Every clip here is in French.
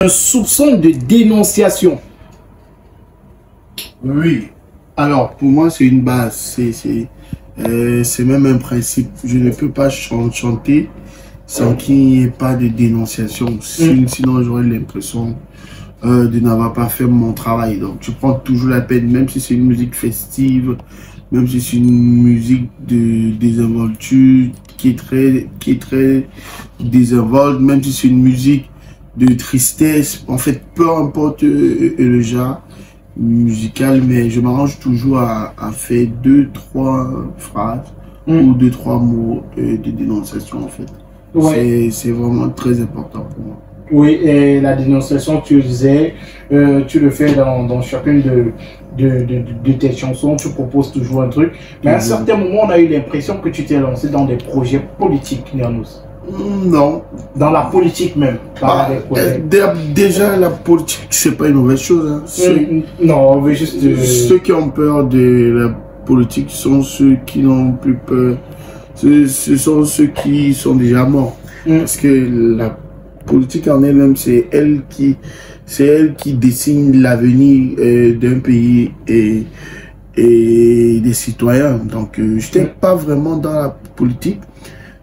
Un soupçon de dénonciation. Oui. Alors, pour moi, c'est une base. C'est même un principe. Je ne peux pas chanter sans qu'il n'y ait pas de dénonciation. Sinon, j'aurais l'impression de n'avoir pas fait mon travail. Donc, je prends toujours la peine, même si c'est une musique festive, même si c'est une musique de désinvolture qui est très désinvolte, même si c'est une musique de tristesse, en fait, peu importe le genre musical, mais je m'arrange toujours à faire 2-3 phrases ou 2-3 mots de dénonciation, en fait. Ouais. C'est vraiment très important pour moi. Oui, et la dénonciation, tu disais, tu le fais dans chacune de tes chansons, tu proposes toujours un truc. Mais à un certain moment, on a eu l'impression que tu t'es lancé dans des projets politiques, Nianous. Non. Dans la politique même. Déjà, la politique, c'est pas une mauvaise chose. Hein. Non, on veut juste... Ceux qui ont peur de la politique sont ceux qui n'ont plus peur. Ce sont ceux qui sont déjà morts. Parce que la politique en elle-même, c'est elle qui dessine l'avenir d'un pays et des citoyens. Donc, je n'étais pas vraiment dans la politique,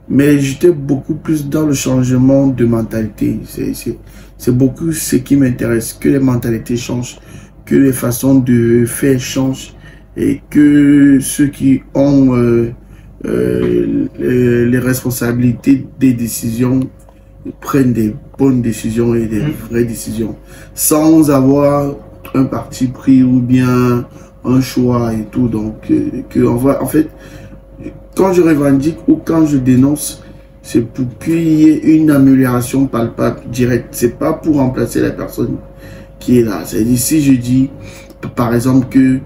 mais j'étais beaucoup plus dans le changement de mentalité. C'est beaucoup ce qui m'intéresse, que les mentalités changent, que les façons de faire changent et que ceux qui ont les responsabilités des décisions prennent des bonnes décisions et des vraies décisions sans avoir un parti pris ou bien un choix et tout. Donc, en fait, quand je revendique ou quand je dénonce, c'est pour qu'il y ait une amélioration palpable, directe. C'est pas pour remplacer la personne qui est là. C'est-à-dire, si je dis, par exemple, que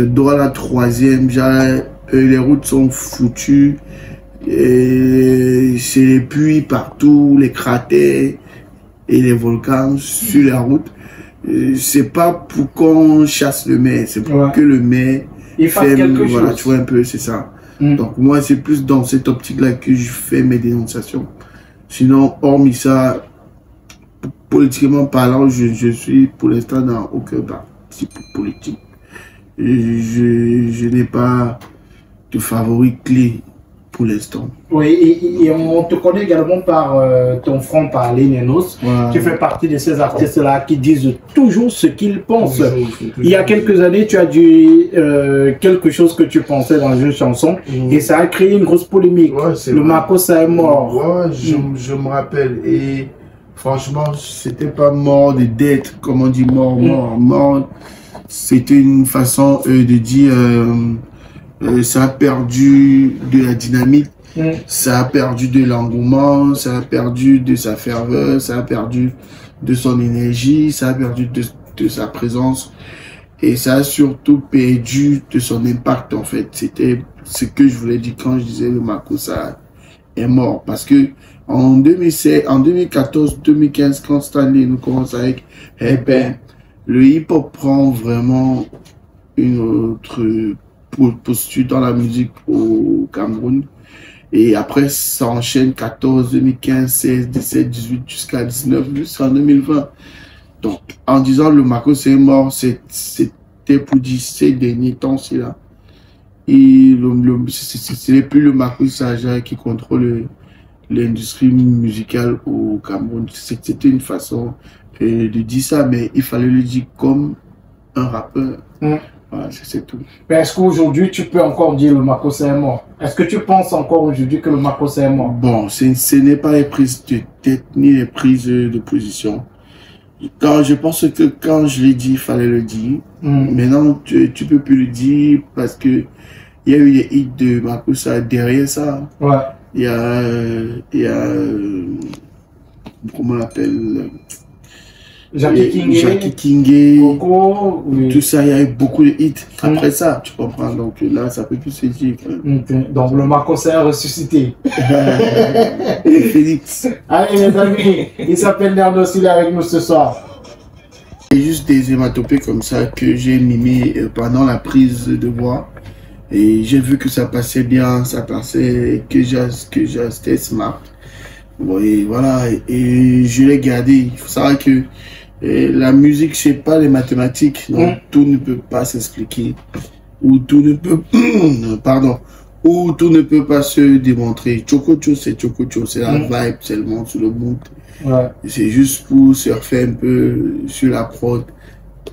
dans la 3e, les routes sont foutues, c'est les puits partout, les cratères et les volcans sur la route. C'est pas pour qu'on chasse le maire, c'est pour que le maire fasse quelque chose. Tu vois un peu, c'est ça. Donc moi, c'est plus dans cette optique-là que je fais mes dénonciations. Sinon, hormis ça, politiquement parlant, je suis pour l'instant dans aucun parti politique. Je n'ai pas de favori clé pour l'instant. Oui, et on te connaît également par ton franc-parler, Nianous. Tu fais partie de ces artistes-là qui disent toujours ce qu'ils pensent. Il y a quelques années, tu as dit quelque chose que tu pensais dans une chanson et ça a créé une grosse polémique. Le Makossa est mort. Ouais, je me rappelle. Et franchement, c'était pas mort de dette, comme on dit mort. C'était une façon de dire... ça a perdu de la dynamique, ça a perdu de l'engouement, ça a perdu de sa ferveur, ça a perdu de son énergie, ça a perdu de sa présence et ça a surtout perdu de son impact en fait. C'était ce que je voulais dire quand je disais le Makossa est mort. Parce que en 2016, en 2014, 2015, quand Stanley nous commence avec le hip-hop prend vraiment une autre posture dans la musique au Cameroun. Et après, ça enchaîne 14, 2015, 16, 17, 18, jusqu'à 19, jusqu'en 2020. Donc, en disant le Makossa est mort, c'était pour dire ces derniers temps, c'est là. Et ce n'est plus le Makossa qui contrôle l'industrie musicale au Cameroun. C'était une façon de dire ça, mais il fallait le dire comme un rappeur. Voilà, c'est tout. Mais est-ce qu'aujourd'hui, tu peux encore dire le Makossa est mort? Est-ce que tu penses encore aujourd'hui que le Makossa est mort? Bon, ce n'est pas les prises de tête ni les prises de position. Je pense que quand je l'ai dit, il fallait le dire. Maintenant, tu peux plus le dire parce que il y a eu des hits de Makossa derrière ça. Ouais. Il y a comment on l'appelle? Jackie Kingé, Coco, tout ça, il y a eu beaucoup de hits après ça, tu comprends, donc là, ça peut plus se dire. Donc le Makossa est ressuscité. Et Félix. Allez mes amis, il s'appelle Nianous, il est avec nous ce soir. C'est juste des hématopées comme ça que j'ai mimé pendant la prise de voix. Et j'ai vu que ça passait bien, ça passait, que j'étais smart. Bon, et voilà, et je l'ai gardé. Il faut savoir que la musique, c'est pas les mathématiques. Donc, tout ne peut pas s'expliquer. Ou tout ne peut... Pardon. Ou tout ne peut pas se démontrer. Chococho, c'est Chococho. C'est la vibe, c'est le monde sur le mood. Ouais. C'est juste pour surfer un peu sur la prod.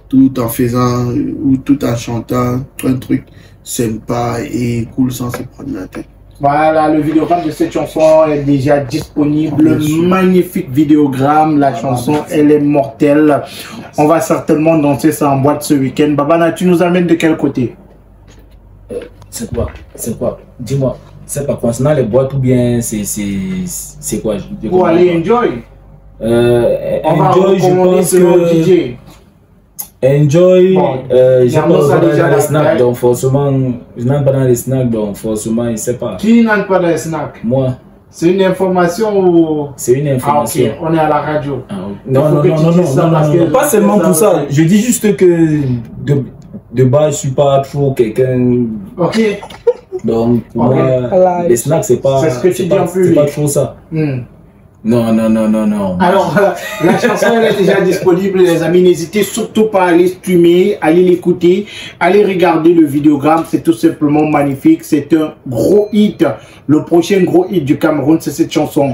Tout en faisant, ou tout en chantant un truc sympa et cool sans se prendre la tête. Voilà, le vidéogramme de cette chanson est déjà disponible. Magnifique vidéogramme. La chanson, elle est mortelle. On va certainement danser ça en boîte ce week-end. Babana, tu nous amènes de quel côté? C'est quoi? C'est quoi? Dis-moi. C'est pas concernant les boîtes ou bien c'est quoi? Pour aller enjoy. On va recommander selon DJ. Enjoy, j'ai pas dans les snacks, donc forcément, je n'entre pas dans les snacks, donc forcément, il ne sait pas. Qui n'entre pas dans les snacks? Moi. C'est une information ou... C'est une information. Ah, ok, on est à la radio. Ah, non, pas seulement pour ça. Je dis juste que de base, je suis pas trop quelqu'un... Ok. Donc, pour moi, les snacks, c'est pas... C'est ce que tu dis en plus. C'est pas trop ça. Non. Alors, la chanson elle est déjà disponible, les amis. N'hésitez surtout pas à aller streamer, aller l'écouter, aller regarder le vidéogramme. C'est tout simplement magnifique. C'est un gros hit. Le prochain gros hit du Cameroun, c'est cette chanson.